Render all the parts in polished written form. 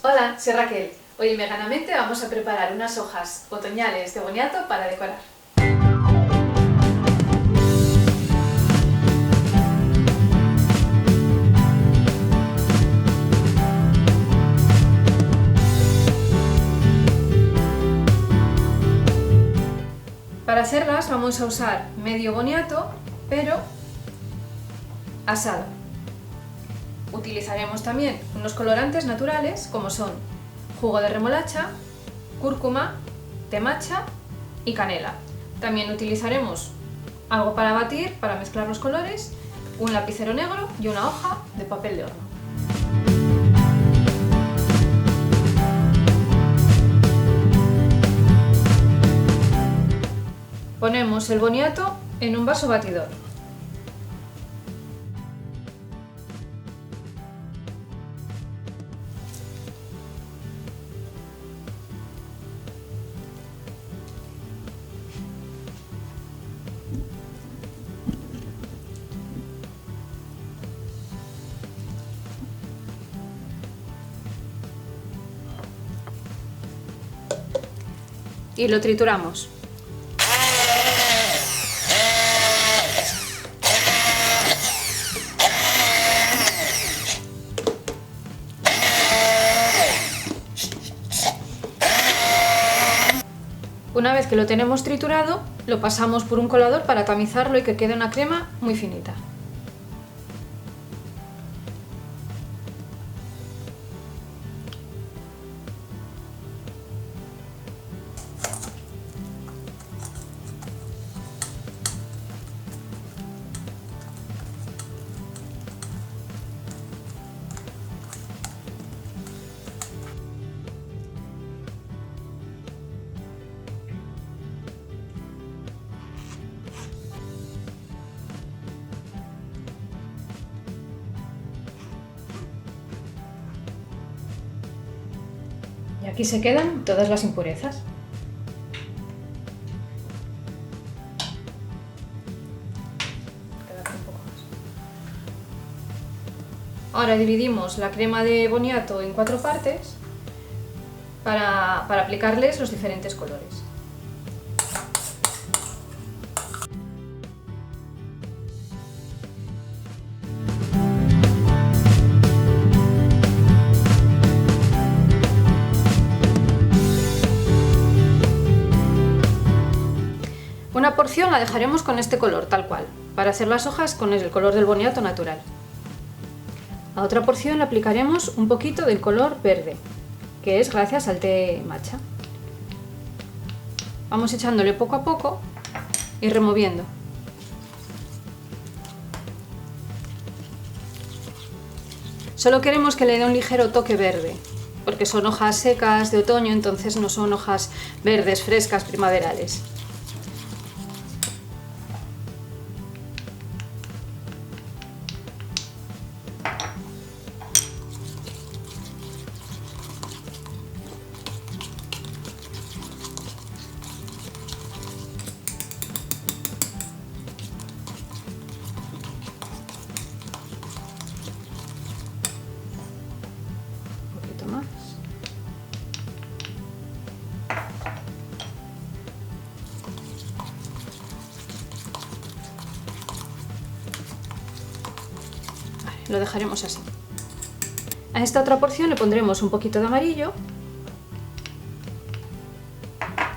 Hola, soy Raquel. Hoy en Veganamente vamos a preparar unas hojas otoñales de boniato para decorar. Para hacerlas vamos a usar medio boniato, pero asado. Utilizaremos también unos colorantes naturales como son jugo de remolacha, cúrcuma, té matcha y canela. También utilizaremos algo para batir, para mezclar los colores, un lapicero negro y una hoja de papel de horno. Ponemos el boniato en un vaso batidor. Y lo trituramos. Una vez que lo tenemos triturado, lo pasamos por un colador para tamizarlo y que quede una crema muy finita. Y aquí se quedan todas las impurezas. Ahora dividimos la crema de boniato en 4 partes para aplicarles los diferentes colores. Una porción la dejaremos con este color, tal cual, para hacer las hojas con el color del boniato natural. A otra porción le aplicaremos un poquito del color verde, que es gracias al té matcha. Vamos echándole poco a poco y removiendo. Solo queremos que le dé un ligero toque verde, porque son hojas secas de otoño, entonces no son hojas verdes, frescas, primaverales. Más. Vale, lo dejaremos así. A esta otra porción le pondremos un poquito de amarillo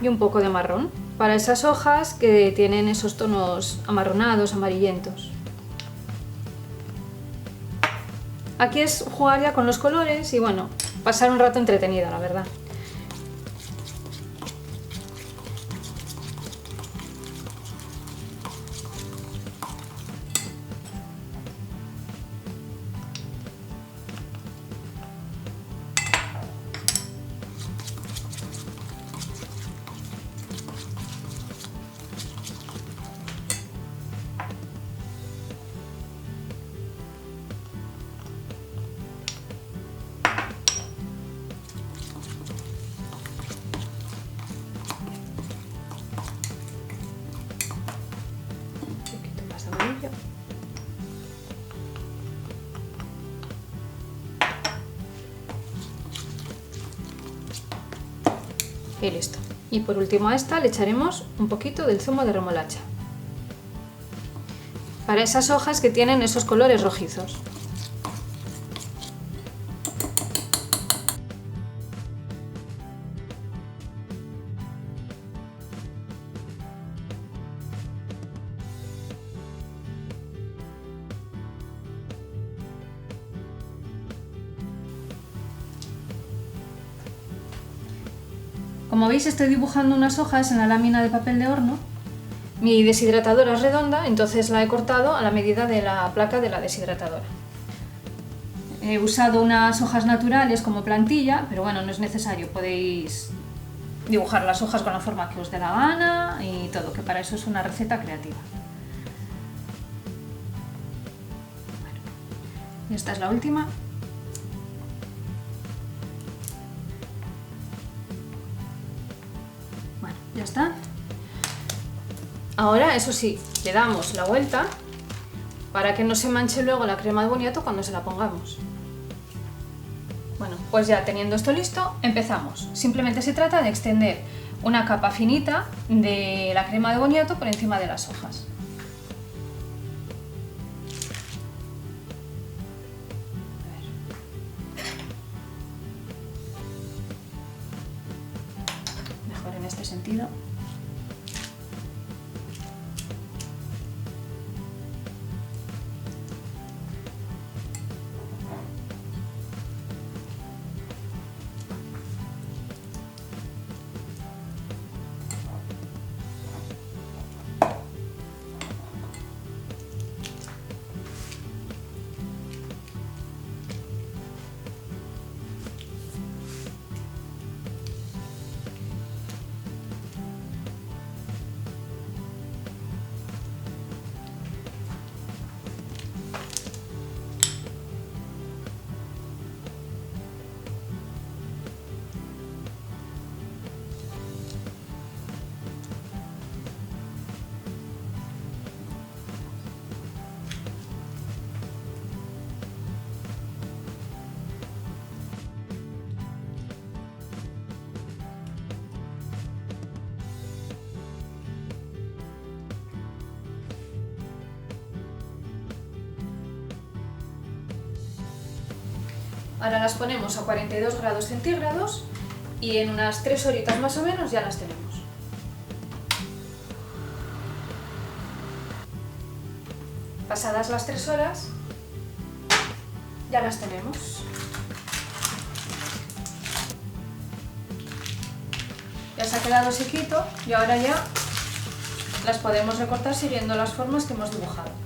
y un poco de marrón para esas hojas que tienen esos tonos amarronados, amarillentos. Aquí es jugar ya con los colores y bueno, pasar un rato entretenido, la verdad. Y listo. Y por último a esta le echaremos un poquito del zumo de remolacha. Para esas hojas que tienen esos colores rojizos. Como veis, estoy dibujando unas hojas en la lámina de papel de horno. Mi deshidratadora es redonda, entonces la he cortado a la medida de la placa de la deshidratadora. He usado unas hojas naturales como plantilla, pero bueno, no es necesario, podéis dibujar las hojas con la forma que os dé la gana y todo, que para eso es una receta creativa. Bueno, y esta es la última. Bueno, ya está. Ahora, eso sí, le damos la vuelta para que no se manche luego la crema de boniato cuando se la pongamos. Bueno, pues ya teniendo esto listo, empezamos. Simplemente se trata de extender una capa finita de la crema de boniato por encima de las hojas. Mejor en este sentido. Ahora las ponemos a 42 grados centígrados y en unas 3 horitas más o menos ya las tenemos. Pasadas las 3 horas, ya las tenemos. Ya se ha quedado sequito y ahora ya las podemos recortar siguiendo las formas que hemos dibujado.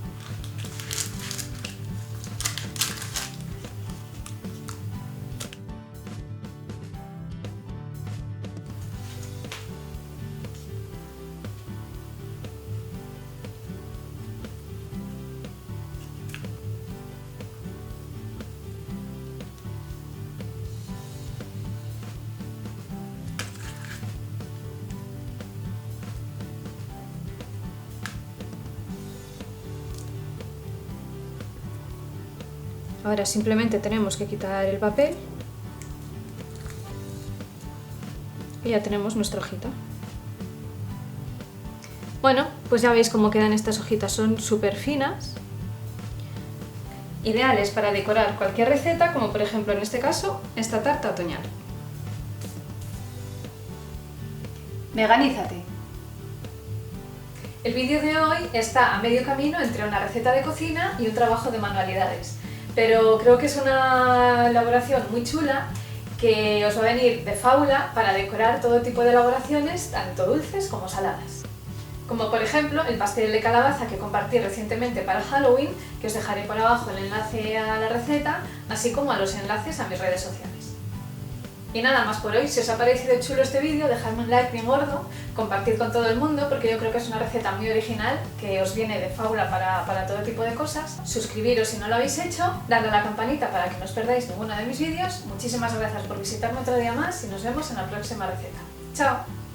Ahora simplemente tenemos que quitar el papel y ya tenemos nuestra hojita. Bueno, pues ya veis cómo quedan estas hojitas, son súper finas, ideales para decorar cualquier receta, como por ejemplo en este caso, esta tarta otoñal. Veganízate. El vídeo de hoy está a medio camino entre una receta de cocina y un trabajo de manualidades, pero creo que es una elaboración muy chula que os va a venir de fábula para decorar todo tipo de elaboraciones, tanto dulces como saladas. Como por ejemplo el pastel de calabaza que compartí recientemente para Halloween, que os dejaré por abajo el enlace a la receta, así como a los enlaces a mis redes sociales. Y nada más por hoy. Si os ha parecido chulo este vídeo, dejadme un like bien gordo, compartid con todo el mundo porque yo creo que es una receta muy original que os viene de fábula para todo tipo de cosas. Suscribiros si no lo habéis hecho, darle a la campanita para que no os perdáis ninguno de mis vídeos. Muchísimas gracias por visitarme otro día más y nos vemos en la próxima receta. ¡Chao!